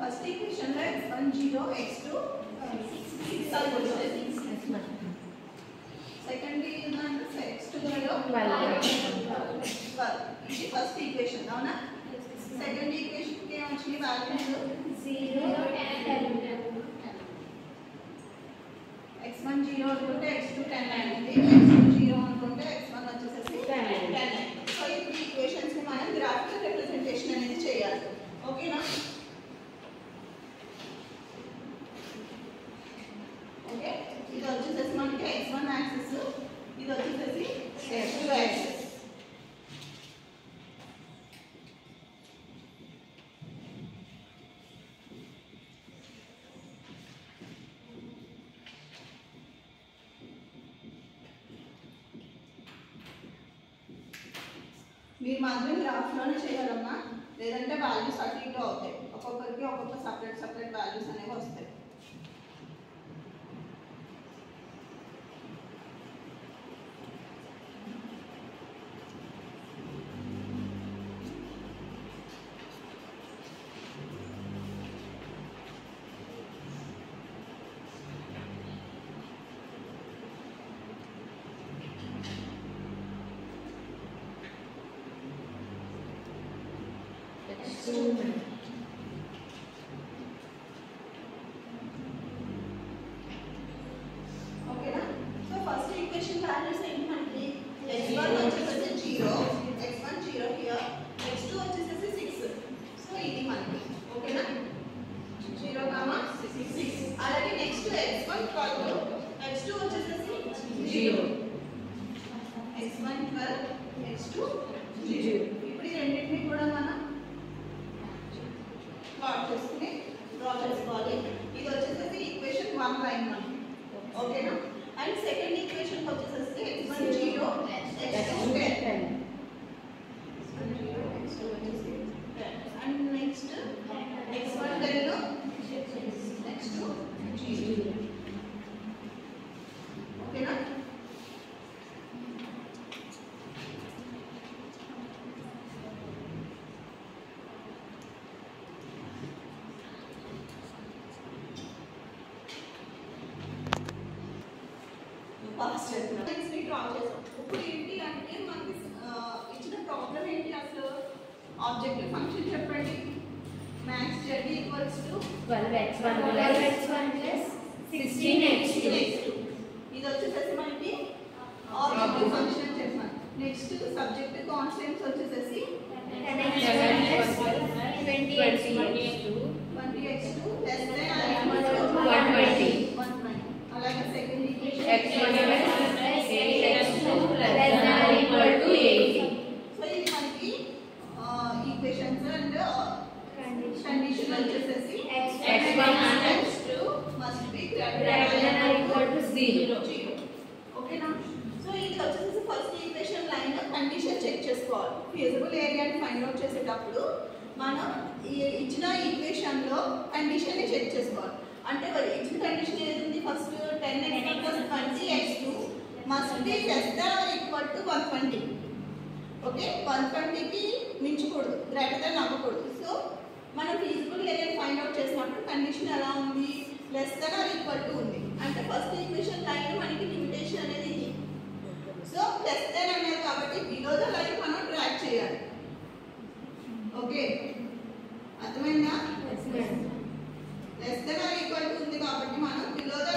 First equation లో x1 0 x2 6 అని వస్తుంది. సెకండ్ దాంట్లో x2 12. ఇది ఫస్ట్ ఈక్వేషన్ అవునా. సెకండ్ ఈక్వేషన్ కి ఏమొచ్చింది వాల్యూస్ 0 x1 0 అనుకుంటే x2 10 అయింది. x2 0 అనుకుంటే x1 వచ్చేసి 10 అయింది. సో ఈ ఈక్వేషన్స్ ని మనం గ్రాఫికల్ రిప్రజెంటేషన్ అనేది చేయాలి. ఓకేనా. ఓకే ఇది వచ్చేసి మనకి x1 యాక్సిస్, ఇది వచ్చేసి x2 యాక్సిస్. మీరు మాత్రం గ్రాఫ్లోనే చేయాలమ్మా, లేదంటే వాల్యూస్ అటు ఇటు అవుతాయి. ఒక్కొక్కరికి ఒక్కొక్క సపరేట్ వాల్యూస్ అనేవి వస్తాయి. ఓకేనా. సో ఫస్ట్ ఈక్వేషన్ వాల్యూస్ ఏంటి మనకి x1 వచ్చేసి 0, x1 0 హియర్, x2 వచ్చేసి 6. సో ఇది మనకి ఓకేనా 0, 6. అలాగే నెక్స్ట్ x1 12, x2 వచ్చేసి 0, x1 12, x2 0. ఇప్పుడు ఈ రెండింటిని కూడా మనం డ్రా చేసుకోవాలి. ఇది వచ్చేసి ఈక్వేషన్ 1 లైన్ మనకి ఓకేనా. అండ్ సెకండ్ ఈక్వేషన్ వచ్చేసి x1 0 x2 10 and next x1 10 x2 0 ఓకేనా. ఇప్పుడు ఏంటి అంటే మనకి ఇచ్చిన ప్రాబ్లం ఏంటి అసలు ఆబ్జెక్టివ్ ఫంక్షన్ చెప్పండి. Max z equals to 12x1 plus 16x2. ఇది వచ్చేసి మనకి ఆబ్జెక్టివ్ ఫంక్షన్ చెప్పాను. నెక్స్ట్ సబ్జెక్టివ్ కాన్స్టెంట్స్ వచ్చేసి 20x2 లెస్ దెన్ 120. అలాగే second equation x1 8x2 less than or equal to 80. So ఇది మనకి ఈక్వేషన్స్ అండ్ కండిషన్ వచ్చేసి x1 and x2 must be greater than or equal to 0. ఓకేనా. So ఇది వచ్చేసి first equation line condition check చేసుకోవాలి. Feasible ఏరియాని find out చేసేటప్పుడు మనం ఇచ్చిన ఈక్వేషన్ లో కండిషన్ ని చెక్ చేసుకోవాలి. అంటే ఇచ్చిన కండిషన్ ఏది first 10x1 plus 20x2 must be less than or equal to 120. Okay 120 కి మించకూడదు, గ్రేటర్ దెన్ అవ్వకూడదు. సో మనం ఫీజిబుల్ ఏరియాని ఫైండ్ అవుట్ చేసినప్పుడు కండిషన్ ఎలా ఉంది, less than or equal to ఉంది. అంటే ఫస్ట్ ఈక్వేషన్ లైన్ మనకి లిమిటేషన్ అనేది ఇది. సో లెస్ దెన్ అనేది కాబట్టి బిలో ద లైన్ మనం ట్రాక్ చేయాలి. ఓకే అర్థమైందా. Less than or equal to ఉంది కాబట్టి మనం బిలో ద